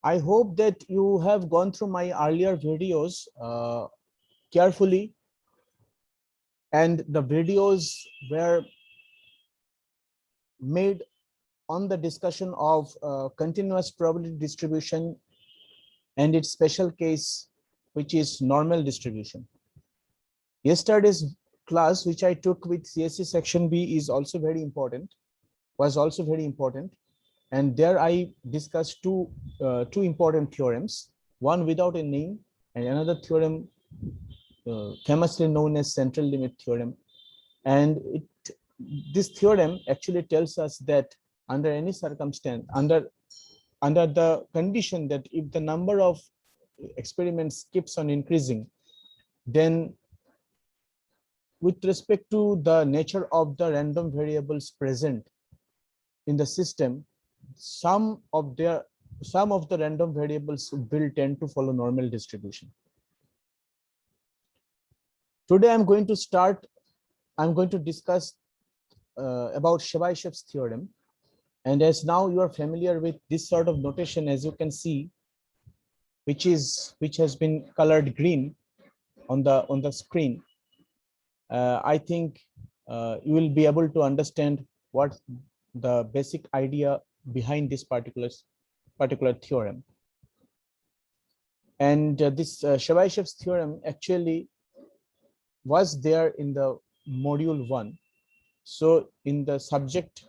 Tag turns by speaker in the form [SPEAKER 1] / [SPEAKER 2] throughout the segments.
[SPEAKER 1] I hope that you have gone through my earlier videos carefully, and the videos were made on the discussion of continuous probability distribution and its special case, which is normal distribution. Yesterday's class, which I took with CSC section B, is also very important, was also very important. And there I discussed two important theorems, one without a name and another theorem famously known as central limit theorem. And this theorem actually tells us that under any circumstance, under the condition that if the number of experiments keeps on increasing, then with respect to the nature of the random variables present in the system, some of the random variables will tend to follow normal distribution. Today I'm going to discuss about Chebychev's theorem. And as now you are familiar with this sort of notation, as you can see, which has been colored green on the screen, I think you will be able to understand what the basic idea behind this particular theorem. And this Chebychev's theorem actually was there in the module 1. So in the subject,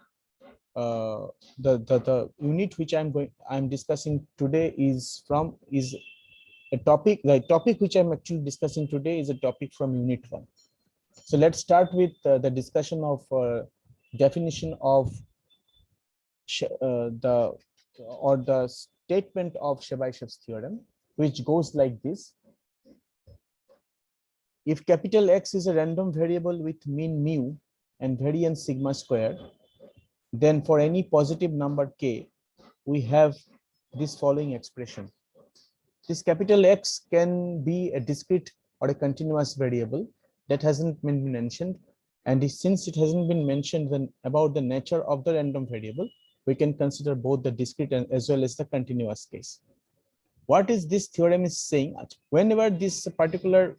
[SPEAKER 1] the unit which I'm discussing today is a topic. The topic which I'm actually discussing today is a topic from unit 1. So let's start with the discussion of definition of the statement of Chebychev's theorem, which goes like this. If capital X is a random variable with mean mu and variance sigma square, then for any positive number k, we have this following expression. This capital X can be a discrete or a continuous variable that hasn't been mentioned. And since it hasn't been mentioned then about the nature of the random variable, we can consider both the discrete and as well as the continuous case. What is this theorem is saying? Whenever this particular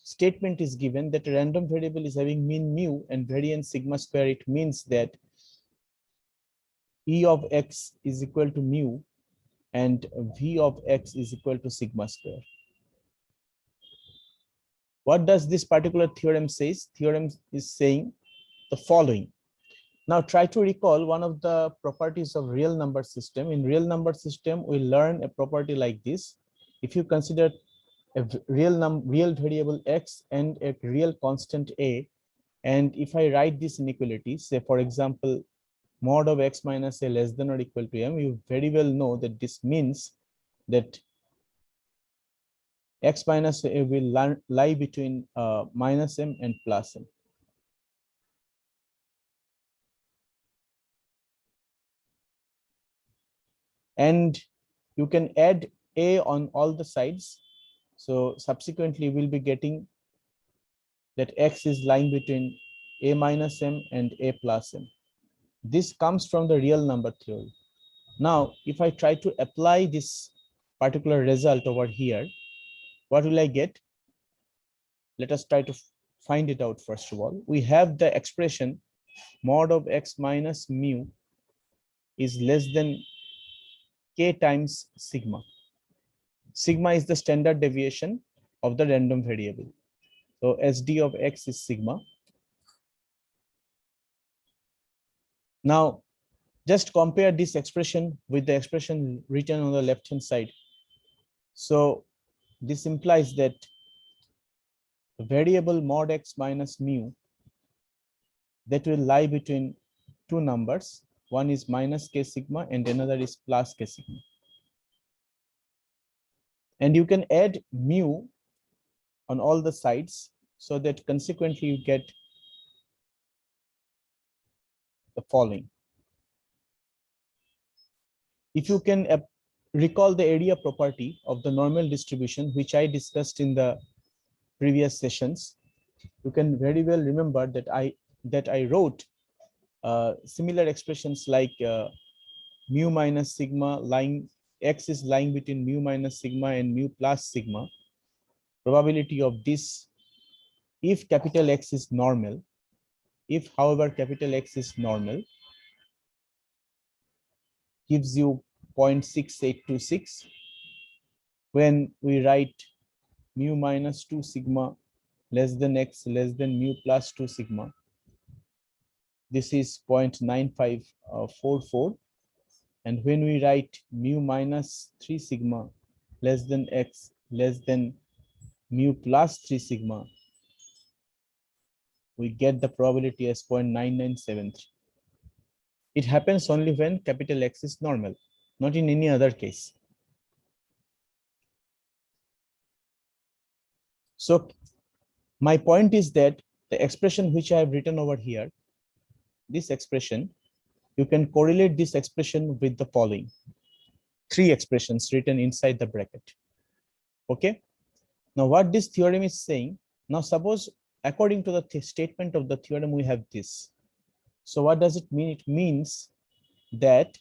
[SPEAKER 1] statement is given that a random variable is having mean mu and variance sigma square, it means that E of X is equal to mu and V of X is equal to sigma square. What does this particular theorem says? Theorem is saying the following. Now try to recall one of the properties of real number system. In real number system, we learn a property like this. If you consider a real variable X and a real constant A, and if I write this inequality, say for example, mod of X minus A less than or equal to M, you very well know that this means that X minus A will lie between minus M and plus M. And you can add A on all the sides. So subsequently we'll be getting that X is lying between A minus M and A plus M. This comes from the real number theory. Now, if I try to apply this particular result over here, what will I get? Let us try to find it out first of all. We have the expression mod of X minus mu is less than K times sigma. Sigma is the standard deviation of the random variable. So SD of X is sigma. Now, just compare this expression with the expression written on the left-hand side. So this implies that the variable mod X minus mu that will lie between two numbers. One is minus K sigma and another is plus K sigma. And you can add mu on all the sides so that consequently you get the following. If you can recall the area property of the normal distribution, which I discussed in the previous sessions, you can very well remember that I wrote similar expressions like mu minus sigma lying x is lying between mu minus sigma and mu plus sigma, probability of this, if capital X is normal, if however capital X is normal, gives you 0.6826. When we write mu minus 2 sigma less than x less than mu plus 2 sigma, this is 0.9544. And when we write mu minus 3 sigma less than x less than mu plus 3 sigma, we get the probability as 0.9973. It happens only when capital X is normal, not in any other case. So my point is that the expression which I have written over here, this expression, you can correlate this expression with the following 3 expressions written inside the bracket. Okay. Now what this theorem is saying, now suppose according to the statement of the theorem, we have this. So what does it mean? It means that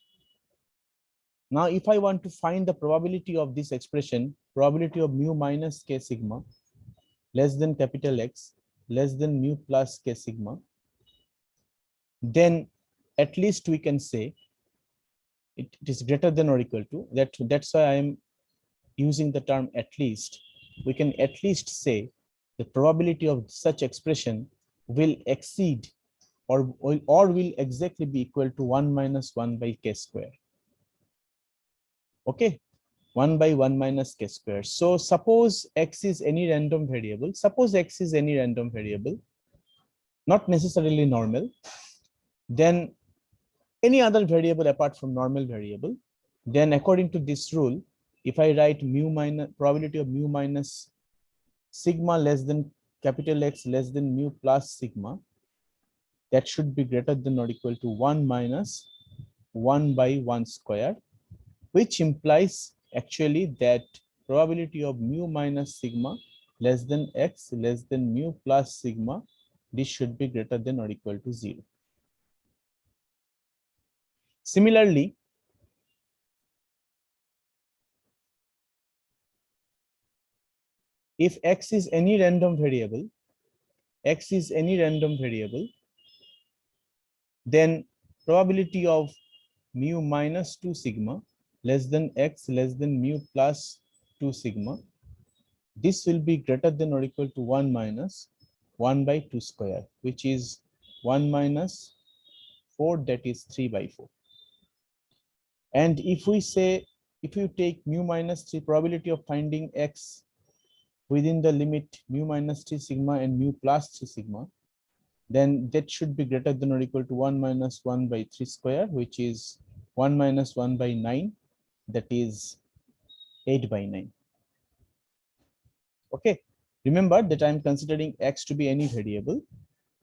[SPEAKER 1] now if I want to find the probability of this expression, probability of mu minus k sigma less than capital X less than mu plus k sigma, then at least we can say it is greater than or equal to that. That's why I am using the term at least. We can at least say the probability of such expression will exceed or will exactly be equal to 1 minus 1 by k square. Okay, 1 by 1 minus k square. So suppose x is any random variable. Suppose x is any random variable, not necessarily normal, then any other variable apart from normal variable, then according to this rule, if I write mu minus probability of mu minus sigma less than capital X less than mu plus sigma, that should be greater than or equal to 1 minus 1 by 1 square, which implies actually that probability of mu minus sigma less than x less than mu plus sigma, this should be greater than or equal to 0. Similarly, if x is any random variable, then probability of mu minus 2 sigma less than x less than mu plus 2 sigma, this will be greater than or equal to 1 minus 1 by 2 square, which is 1 minus 4, that is 3 by 4. And if we say, if you take mu minus 3, probability of finding x within the limit mu minus 3 sigma and mu plus 3 sigma, then that should be greater than or equal to 1 minus 1 by 3 square, which is 1 minus 1 by 9, that is 8 by 9. Okay, remember that I am considering x to be any variable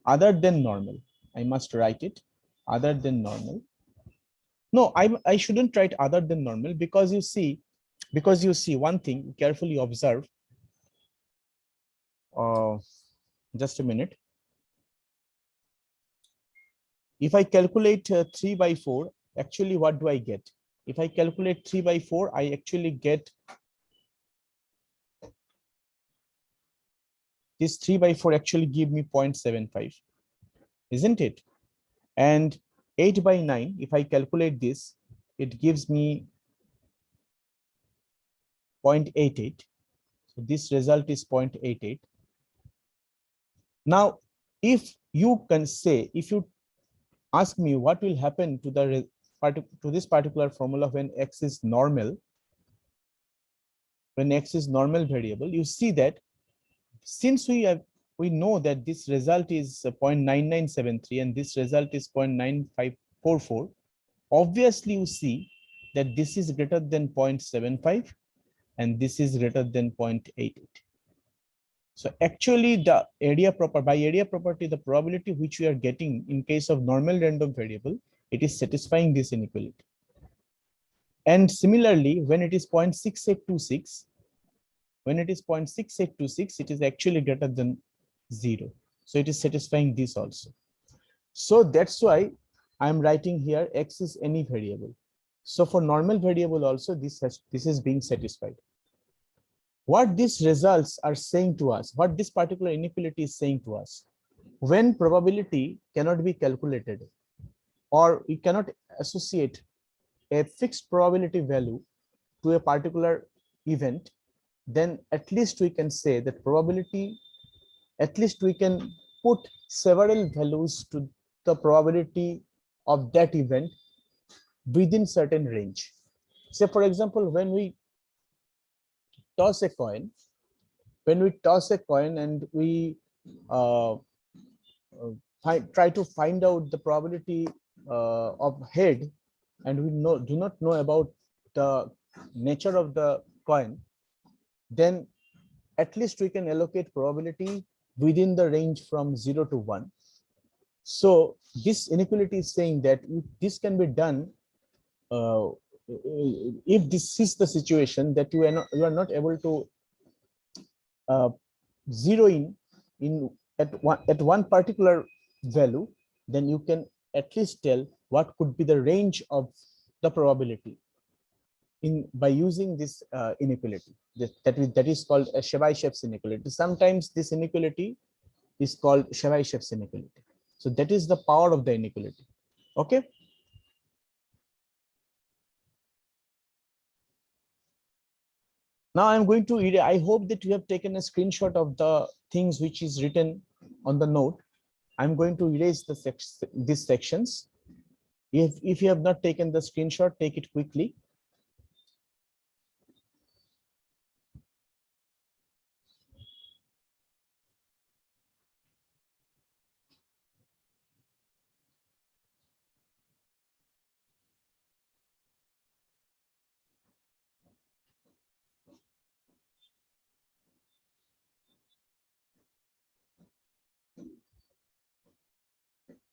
[SPEAKER 1] other than normal. I must write it other than normal. No, I shouldn't write other than normal, because you see one thing, carefully observe. Just a minute. If I calculate 3 by 4, actually what do I get? If I calculate 3 by 4, I actually get this 3 by 4 actually give me 0.75, isn't it? And 8 by 9, if I calculate this, it gives me 0.88. So this result is 0.88. Now, if you can say, if you ask me what will happen to this particular formula when x is normal, when x is normal variable, you see that since we know that this result is 0.9973 and this result is 0.9544, obviously you see that this is greater than 0.75 and this is greater than 0.88. So actually the by area property, the probability which we are getting in case of normal random variable, it is satisfying this inequality. And similarly, when it is 0.6826, it is actually greater than 0. So it is satisfying this also. So that's why I'm writing here x is any variable. So for normal variable also, this is being satisfied. What these results are saying to us, what this particular inequality is saying to us, when probability cannot be calculated, or we cannot associate a fixed probability value to a particular event, then at least we can say that probability, at least we can put several values to the probability of that event within certain range. Say for example, when we toss a coin, and we uh, try to find out the probability of head, and we do not know about the nature of the coin, then at least we can allocate probability within the range from 0 to 1. So this inequality is saying that if this can be done, if this is the situation that you are not able to zero in at one particular value, then you can at least tell what could be the range of the probability by using this inequality. That is called a Chebychev's inequality. Sometimes this inequality is called Chebychev's inequality. So that is the power of the inequality. Okay. Now I'm going to read. I hope that you have taken a screenshot of the things which is written on the note. I'm going to erase these sections. If you have not taken the screenshot, take it quickly.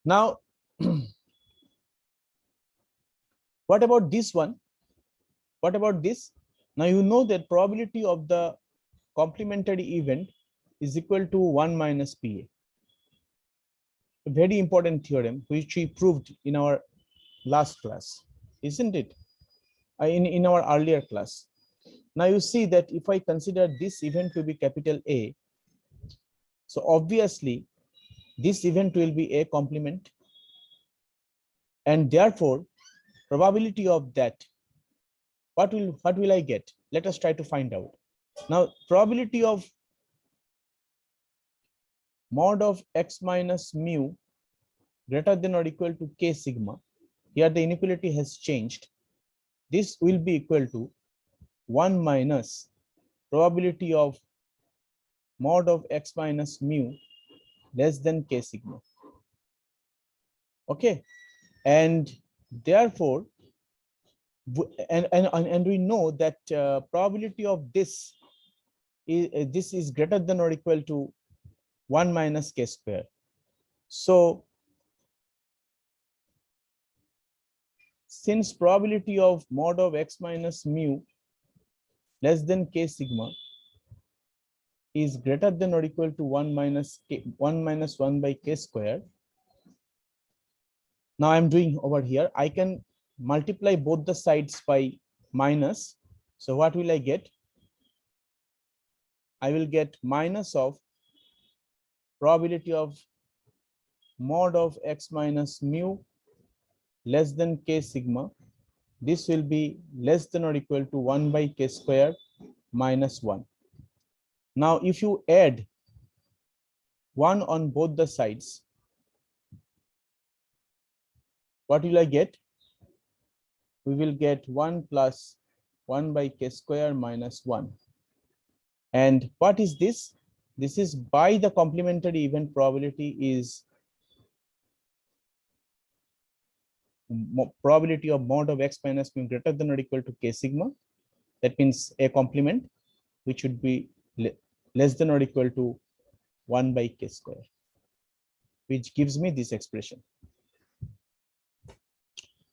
[SPEAKER 1] Now, what about this one? What about this? Now you know that probability of the complementary event is equal to 1 minus PA. A very important theorem which we proved in our last class, isn't it? In our earlier class. Now you see that if I consider this event to be capital A, so obviously this event will be a complement, and therefore probability of that, what will I get? Let us try to find out. Now probability of mod of x minus mu greater than or equal to k sigma, here the inequality has changed. This will be equal to 1 minus probability of mod of x minus mu less than k sigma. Okay, and therefore, and we know that probability of this is greater than or equal to 1 minus k square. So since probability of mod of x minus mu less than k sigma is greater than or equal to 1 minus 1 by k square. Now I'm doing over here, I can multiply both the sides by minus. So what will I get? I will get minus of probability of mod of x minus mu less than k sigma. This will be less than or equal to 1 by k square minus 1. Now if you add 1 on both the sides, what will I get? We will get 1 plus 1 by k square minus 1. And what is this? This is by the complementary event probability is probability of mod of x minus mu greater than or equal to k sigma. That means a complement, which would be less than or equal to 1 by k square, which gives me this expression.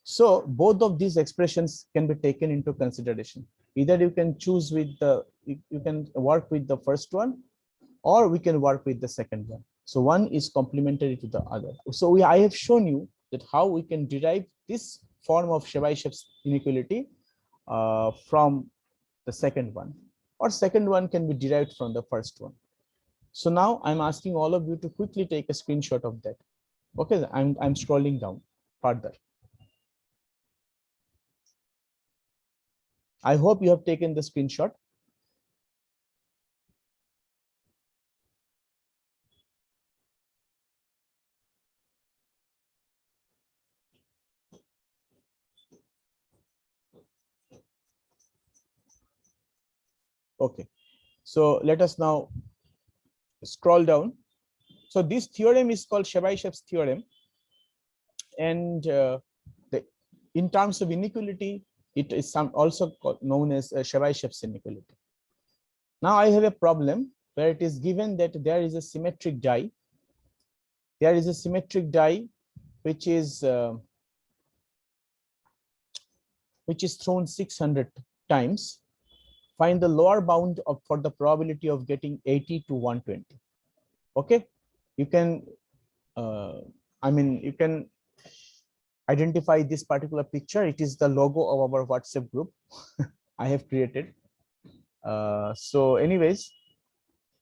[SPEAKER 1] So both of these expressions can be taken into consideration. Either you can choose with you can work with the first one, or we can work with the second one. So one is complementary to the other. So I have shown you that how we can derive this form of Chebychev's inequality from the second one, or second one can be derived from the first one. So now I'm asking all of you to quickly take a screenshot of that. Okay, I'm scrolling down further. I hope you have taken the screenshot. Okay, so let us now scroll down. So this theorem is called Chebychev's theorem, and in terms of inequality, it is also known as Chebychev's inequality. Now I have a problem where it is given that there is a symmetric die. There is a symmetric die which is thrown 600 times. Find the lower bound for the probability of getting 80 to 120. Okay, you can you can identify this particular picture. It is the logo of our WhatsApp group I have created. So anyways,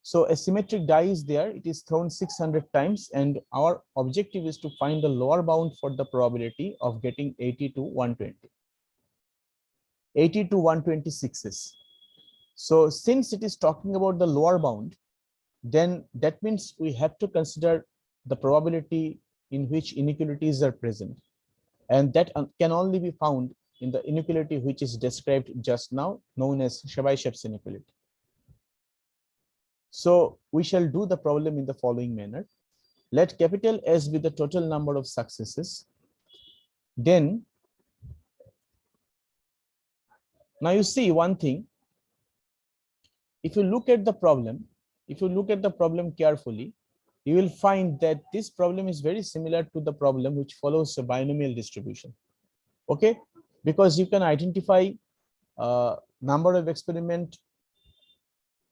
[SPEAKER 1] so a symmetric die is there. It is thrown 600 times, and our objective is to find the lower bound for the probability of getting 80 to 120. 80 to 126s. So since it is talking about the lower bound, then that means we have to consider the probability in which inequalities are present. And that can only be found in the inequality which is described just now, known as Chebychev's inequality. So we shall do the problem in the following manner. Let capital S be the total number of successes. Then, now you see one thing. If you look at the problem, carefully, you will find that this problem is very similar to the problem which follows a binomial distribution. Okay, because you can identify number of experiment,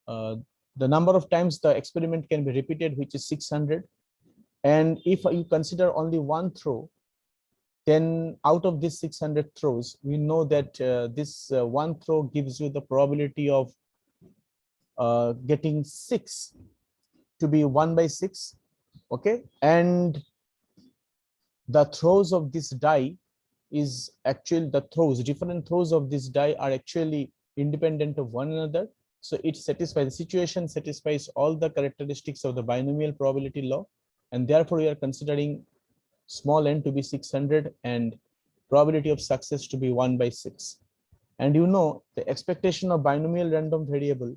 [SPEAKER 1] the number of times the experiment can be repeated, which is 600. And if you consider only one throw, then out of these 600 throws, we know that this one throw gives you the probability of getting 6 to be 1 by 6. Okay, and the throws of this die is actually different throws of this die are actually independent of one another. So it satisfies, the situation satisfies all the characteristics of the binomial probability law, and therefore we are considering small n to be 600 and probability of success to be 1 by 6. And you know the expectation of binomial random variable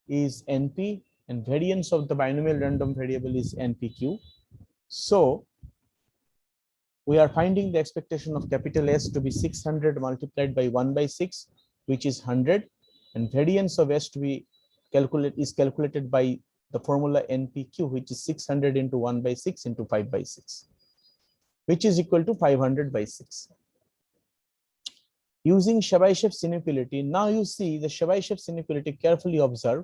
[SPEAKER 1] is NP, and variance of the binomial random variable is NPQ. So we are finding the expectation of capital S to be 600 multiplied by 1 by 6, which is 100, and variance of S to be calculated by the formula NPQ, which is 600 into 1 by 6 into 5 by 6, which is equal to 500 by 6. Using Chebychev's inequality, now you see the Chebychev's inequality, carefully observe.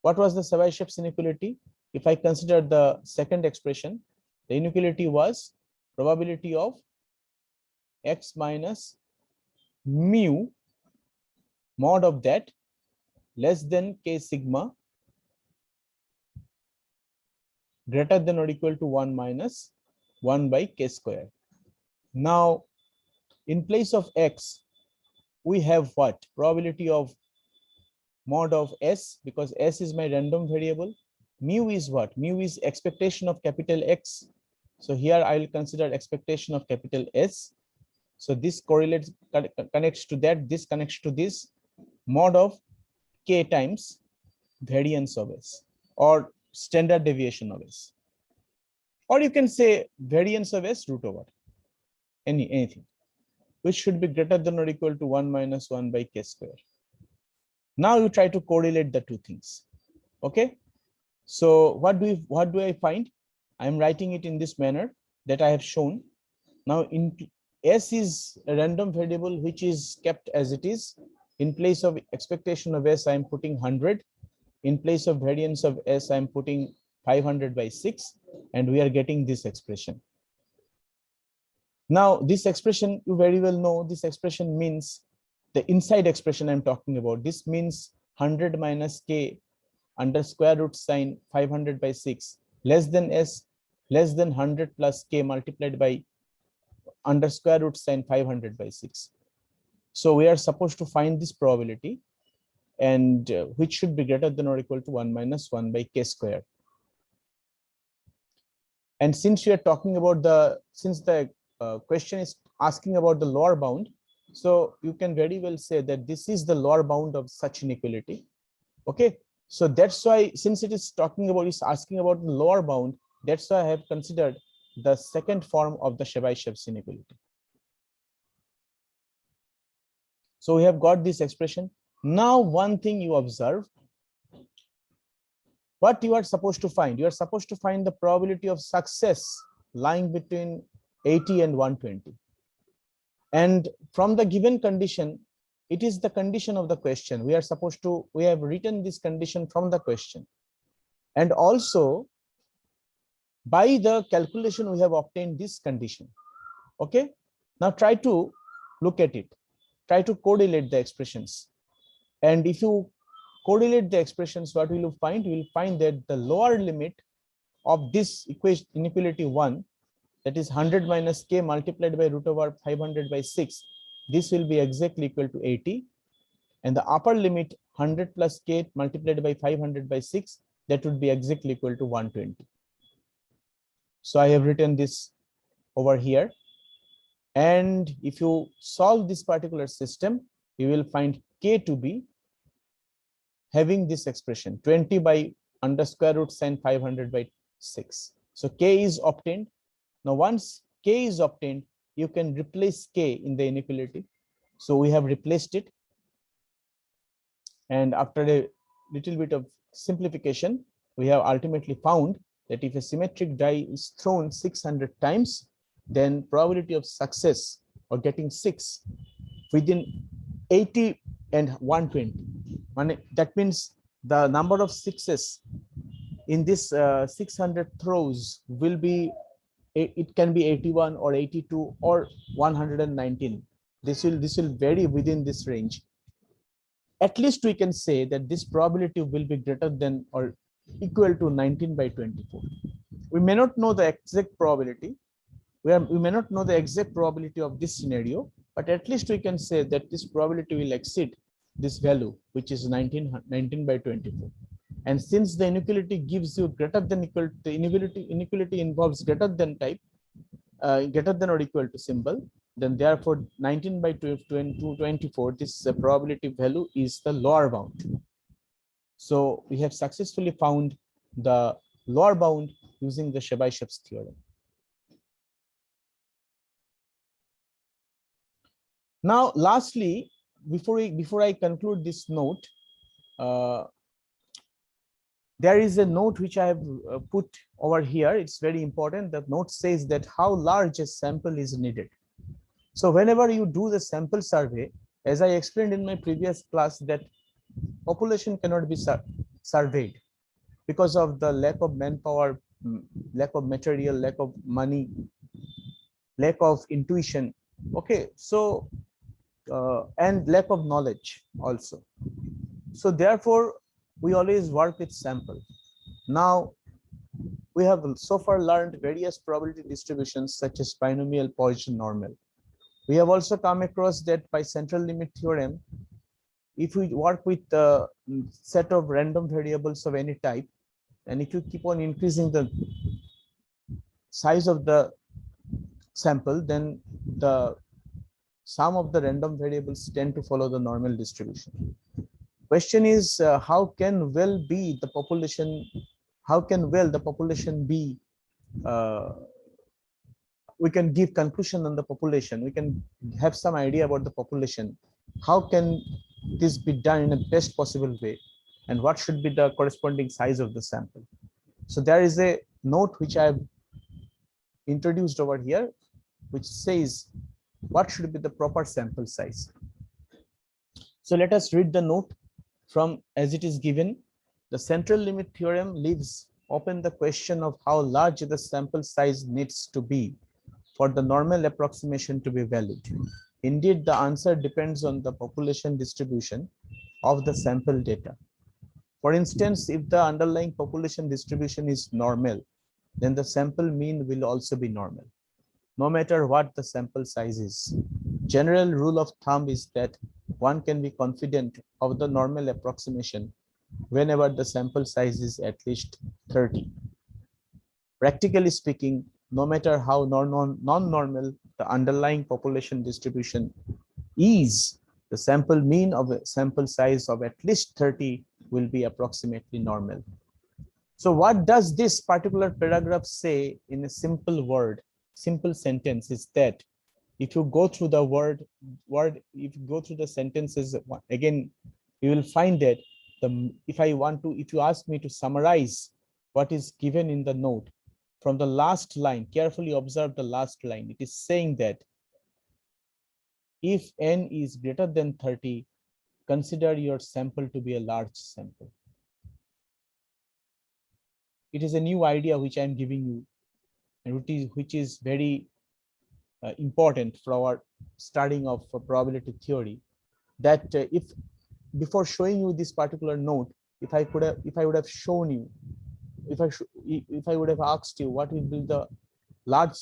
[SPEAKER 1] What was the Chebychev's inequality? If I consider the second expression, the inequality was probability of x minus mu mod of that less than k sigma greater than or equal to 1 minus 1 by k square. Now, in place of x, we have what? Probability of mod of s, because s is my random variable. Mu is what? Mu is expectation of capital X. So here I will consider expectation of capital S. So this correlates, connects to that, this connects to this, mod of k times variance of S, or standard deviation of S. Or you can say variance of S root over anything, which should be greater than or equal to 1 minus 1 by k square. Now you try to correlate the two things. Okay. So what do I find? I am writing it in this manner that I have shown. Now in S is a random variable which is kept as it is. In place of expectation of S, I am putting 100. In place of variance of S, I am putting 500 by 6, and we are getting this expression. Now, this expression, you very well know, this expression means the inside expression I'm talking about. This means 100 minus k under square root sine 500 by 6 less than s less than 100 plus k multiplied by under square root sine 500 by 6. So we are supposed to find this probability, and which should be greater than or equal to 1 minus 1 by k square. And since we are talking about since the question is asking about the lower bound, so you can very well say that this is the lower bound of such inequality. Okay, so that's why, since it is talking about, is asking about the lower bound, that's why I have considered the second form of the Chebychev inequality. So we have got this expression. Now, one thing you observe, what you are supposed to find, you are supposed to find the probability of success lying between 80 and 120. And from the given condition, it is the condition of the question. We are supposed to, we have written this condition from the question. And also, by the calculation, we have obtained this condition. Okay. Now try to look at it. Try to correlate the expressions. And if you correlate the expressions, what will you find? You will find that the lower limit of this equation, inequality 1, that is 100 minus k multiplied by root over 500 by 6, this will be exactly equal to 80. And the upper limit 100 plus k multiplied by 500 by 6, that would be exactly equal to 120. So I have written this over here. And if you solve this particular system, you will find k to be having this expression 20 by under square root sine 500 by 6. So k is obtained. Now, once k is obtained, you can replace k in the inequality. So we have replaced it. And after a little bit of simplification, we have ultimately found that if a symmetric die is thrown 600 times, then probability of success or getting 6 within 80 and 120. That means the number of sixes in this 600 throws will be, it can be 81 or 82 or 119. This will vary within this range. At least we can say that this probability will be greater than or equal to 19 by 24. We may not know the exact probability. We may not know the exact probability of this scenario, but at least we can say that this probability will exceed this value, which is 19 by 24. And since the inequality gives you greater than equal, the inequality involves greater than type, greater than or equal to symbol, then therefore 19 by 24, this probability value is the lower bound. So we have successfully found the lower bound using the Chebychev's theorem. Now, lastly, before I conclude this note, there is a note which I have put over here. It's very important. The note says that how large a sample is needed. So whenever you do the sample survey, as I explained in my previous class, that population cannot be surveyed because of the lack of manpower, lack of material, lack of money, lack of intuition. Okay, so and lack of knowledge also. So therefore, we always work with sample. Now, we have so far learned various probability distributions such as binomial, Poisson, normal. We have also come across that by central limit theorem, if we work with a set of random variables of any type, and if you keep on increasing the size of the sample, then the sum of the random variables tend to follow the normal distribution. Question is, how can well be the population? How can well the population be? We can give conclusion on the population. We can have some idea about the population. How can this be done in the best possible way? And what should be the corresponding size of the sample? So there is a note which I have introduced over here, which says what should be the proper sample size. So let us read the note from as it is given. The central limit theorem leaves open the question of how large the sample size needs to be for the normal approximation to be valid. Indeed, the answer depends on the population distribution of the sample data. For instance, if the underlying population distribution is normal, then the sample mean will also be normal, no matter what the sample size is. General rule of thumb is that one can be confident of the normal approximation whenever the sample size is at least 30. Practically speaking, no matter how non-normal the underlying population distribution is, the sample mean of a sample size of at least 30 will be approximately normal. So what does this particular paragraph say in a simple sentence is that if you go through the if you go through the sentences again, you will find that if you ask me to summarize what is given in the note from the last line, carefully observe the last line. It is saying that if n is greater than 30, consider your sample to be a large sample. It is a new idea which I am giving you, and which is very important for our studying of probability theory. That if before showing you this particular note, if I would have shown you, if I would have asked you what would be the large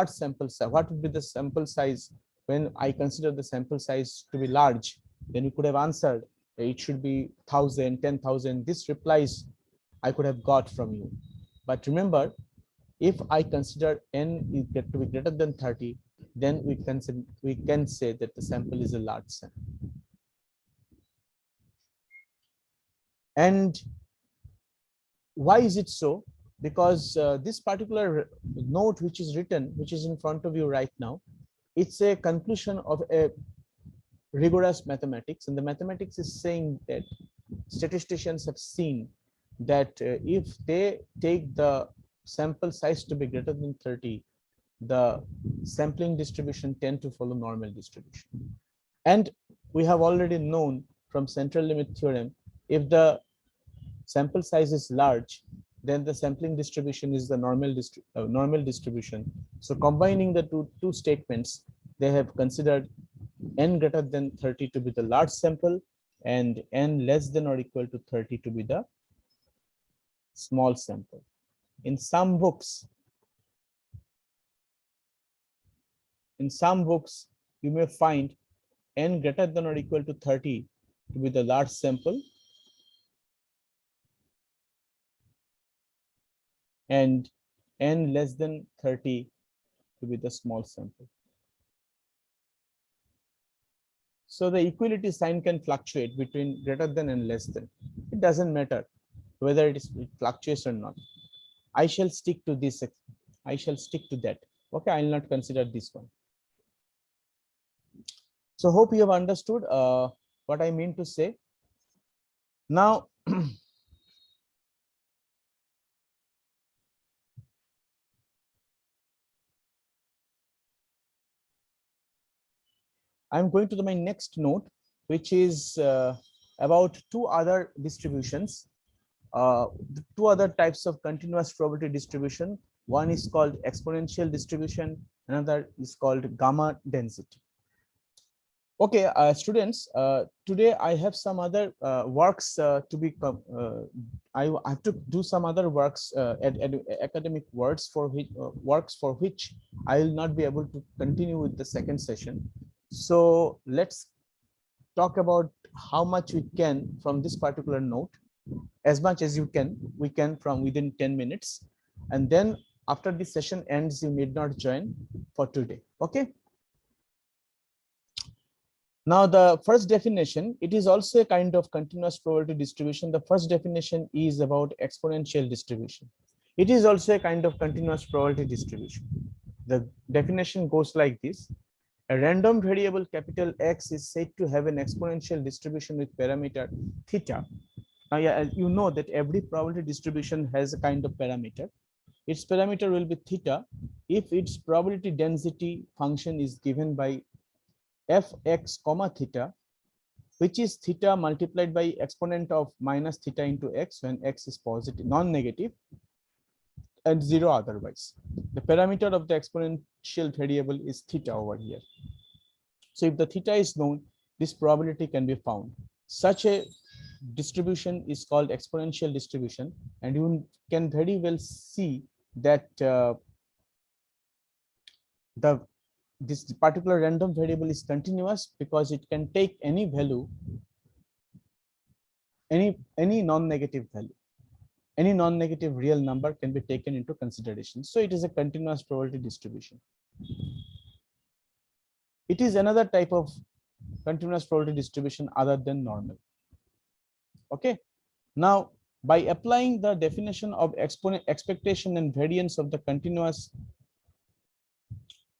[SPEAKER 1] sample size, what would be the sample size when I consider the sample size to be large, then you could have answered it should be 1,000, 10,000. This replies I could have got from you. But remember, if I consider n is to be greater than 30, then we can say that the sample is a large sample. And why is it so? Because this particular note which is written, which is in front of you right now, it's a conclusion of a rigorous mathematics, and the mathematics is saying that statisticians have seen that if they take the sample size to be greater than 30, the sampling distribution tend to follow normal distribution. And we have already known from central limit theorem, if the sample size is large, then the sampling distribution is the normal distribution. So combining the two statements, they have considered n greater than 30 to be the large sample and n less than or equal to 30 to be the small sample. In some books, you may find n greater than or equal to 30 to be the large sample and n less than 30 to be the small sample. So the equality sign can fluctuate between greater than and less than. It doesn't matter whether it fluctuates or not. I shall stick to this. I shall stick to that. Okay, I will not consider this one. So hope you have understood what I mean to say. Now, I'm going to my next note, which is about two other distributions, two other types of continuous probability distribution. One is called exponential distribution, another is called gamma density. Okay, students, today I have some other works to be, I have to do some other works, academic works for which I will not be able to continue with the second session. So let's talk about how much we can from this particular note, as much as we can from within 10 minutes. And then after this session ends, you need not join for today. Okay. Now, the first definition, it is also a kind of continuous probability distribution. The first definition is about exponential distribution. It is also a kind of continuous probability distribution. The definition goes like this. A random variable capital X is said to have an exponential distribution with parameter theta. Now, yeah, you know that every probability distribution has a kind of parameter. Its parameter will be theta if its probability density function is given by fx comma theta, which is theta multiplied by exponent of minus theta into x when x is positive, non-negative, and 0 otherwise. The parameter of the exponential variable is theta over here. So if the theta is known, this probability can be found. Such a distribution is called exponential distribution, and you can very well see that this particular random variable is continuous because it can take any value, any non-negative value. Any non-negative real number can be taken into consideration. So it is a continuous probability distribution. It is another type of continuous probability distribution other than normal. Okay. Now, by applying the definition of expectation and variance of the continuous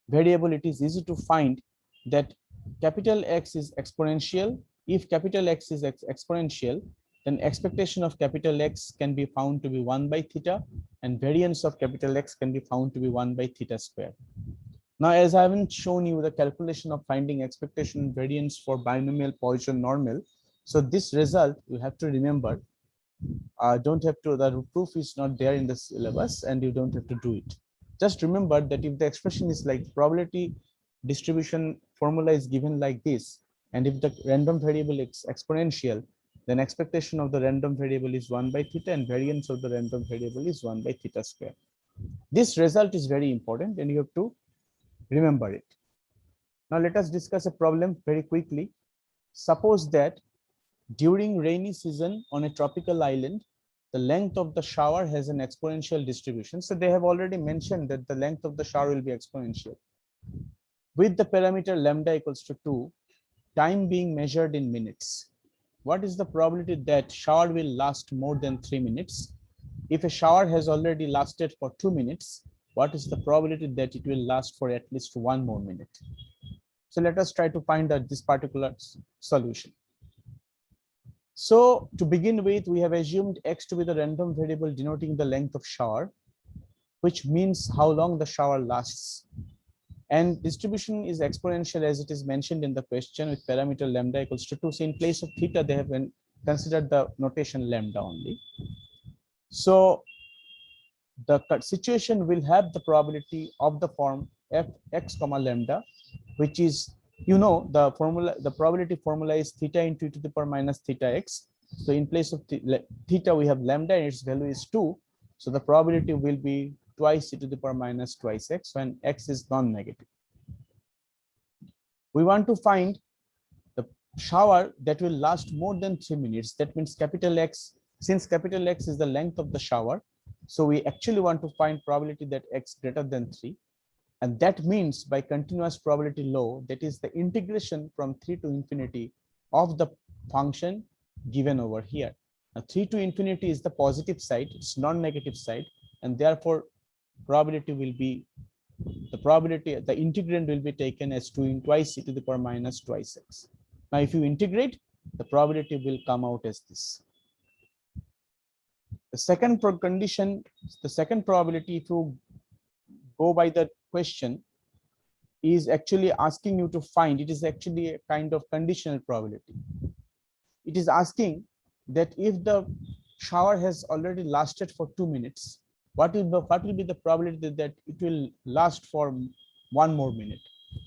[SPEAKER 1] variable, it is easy to find that capital X is exponential. If capital X is exponential, then expectation of capital X can be found to be 1 by theta, and variance of capital X can be found to be 1 by theta square. Now, as I haven't shown you the calculation of finding expectation and variance for binomial Poisson normal, so this result you have to remember. Don't have to, the proof is not there in the syllabus and you don't have to do it. Just remember that if the expression is like probability distribution formula is given like this, and if the random variable is exponential, then expectation of the random variable is 1 by theta and variance of the random variable is 1 by theta square. This result is very important and you have to remember it. Now let us discuss a problem very quickly. Suppose that during rainy season on a tropical island, the length of the shower has an exponential distribution. So they have already mentioned that the length of the shower will be exponential. With the parameter lambda equals to 2, time being measured in minutes. What is the probability that shower will last more than 3 minutes? If a shower has already lasted for 2 minutes, what is the probability that it will last for at least 1 more minute? So let us try to find out this particular solution. So to begin with, we have assumed X to be the random variable denoting the length of shower, which means how long the shower lasts. And distribution is exponential as it is mentioned in the question with parameter lambda equals to 2. So in place of theta, they have considered the notation lambda only. So the situation will have the probability of the form fx comma lambda, which is, you know, the formula, the probability formula is theta into e to the power minus theta x. So in place of theta, we have lambda and its value is 2. So the probability will be twice e to the power minus twice x when x is non-negative. We want to find the shower that will last more than 3 minutes. That means capital X, since capital X is the length of the shower, so we actually want to find probability that x greater than 3. And that means by continuous probability law, that is the integration from 3 to infinity of the function given over here. Now 3 to infinity is the positive side, it's non-negative side, and therefore probability will be, the probability, the integrand will be taken as 2 in twice e to the power minus twice x. Now if you integrate, the probability will come out as this. The second condition, the second probability, if you go by the question, is actually asking you to find, it is actually a kind of conditional probability. It is asking that if the shower has already lasted for 2 minutes, what will be the probability that it will last for 1 more minute?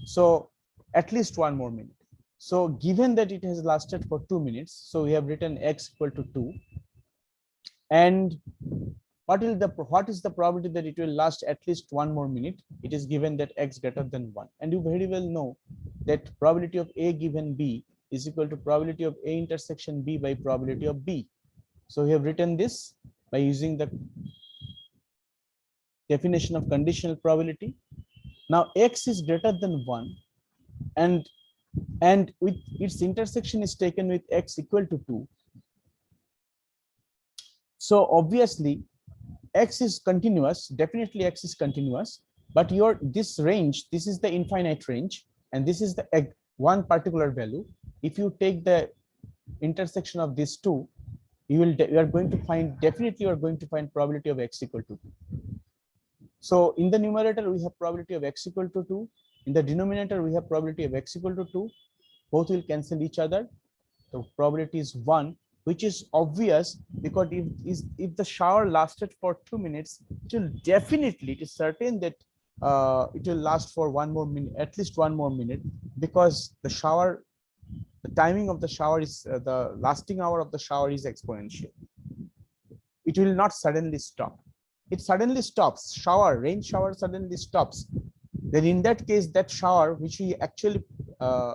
[SPEAKER 1] So at least 1 more minute. So given that it has lasted for 2 minutes, so we have written x equal to 2. And what is the probability that it will last at least 1 more minute? It is given that x greater than 1. And you very well know that probability of A given B is equal to probability of A intersection B by probability of B. So we have written this by using the definition of conditional probability. Now x is greater than 1 and with its intersection is taken with x equal to 2. So obviously x is continuous, definitely x is continuous, but this range, this is the infinite range and this is the one particular value. If you take the intersection of these two, you are going to find, definitely you are going to find probability of x equal to 2. So in the numerator, we have probability of x equal to 2. In the denominator, we have probability of x equal to 2. Both will cancel each other. The probability is 1, which is obvious because if the shower lasted for 2 minutes, it will definitely, it is certain that it will last for 1 more minute, at least 1 more minute, because the shower, the timing of the shower is the lasting hour of the shower is exponential. It will not suddenly stop. It suddenly stops. Shower, rain shower suddenly stops. Then in that case, that shower, which we actually uh,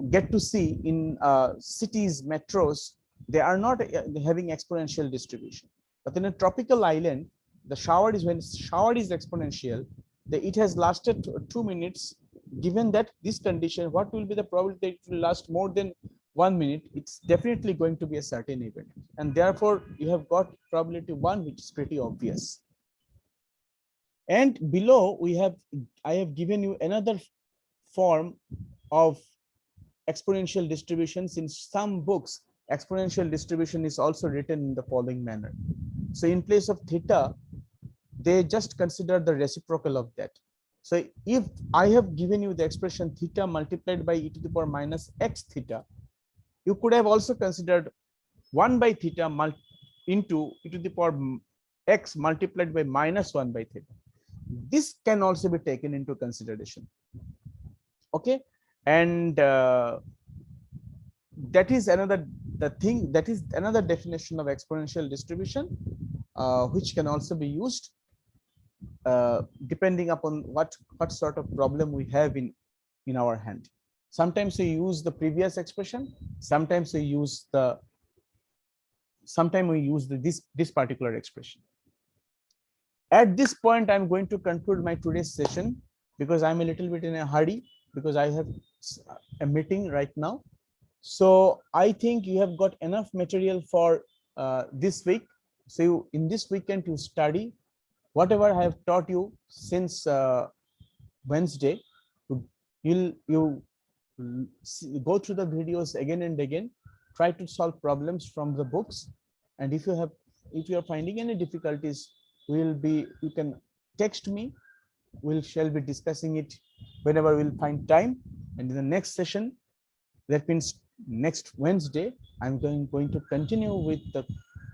[SPEAKER 1] get to see in cities, metros, they are not having exponential distribution. But in a tropical island, the shower is, when shower is exponential, it has lasted 2 minutes. Given that this condition, what will be the probability that it will last more than 1 minute? It's definitely going to be a certain event, and therefore you have got probability 1, which is pretty obvious. And below I have given you another form of exponential distributions. In some books, exponential distribution is also written in the following manner. So in place of theta, they just consider the reciprocal of that. So if I have given you the expression theta multiplied by e to the power minus x theta, you could have also considered 1 by theta into e to the power x multiplied by minus 1 by theta. This can also be taken into consideration. Okay, and that is another definition of exponential distribution, which can also be used depending upon what sort of problem we have in our hand. Sometimes we use the previous expression, sometimes we use this particular expression. At this point, I'm going to conclude my today's session because I'm a little bit in a hurry because I have a meeting right now. So I think you have got enough material for this week. So in this weekend, you study whatever I have taught you since Wednesday. You go through the videos again and again, try to solve problems from the books, and if you are finding any difficulties, you can text me. Shall be discussing it whenever we'll find time. And in the next session, that means next Wednesday, I'm going to continue with the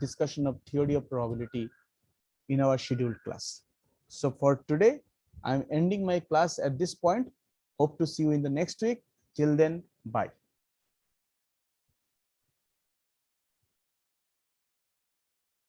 [SPEAKER 1] discussion of theory of probability in our scheduled class. So for today, I'm ending my class at this point. Hope to see you in the next week. Till then, bye.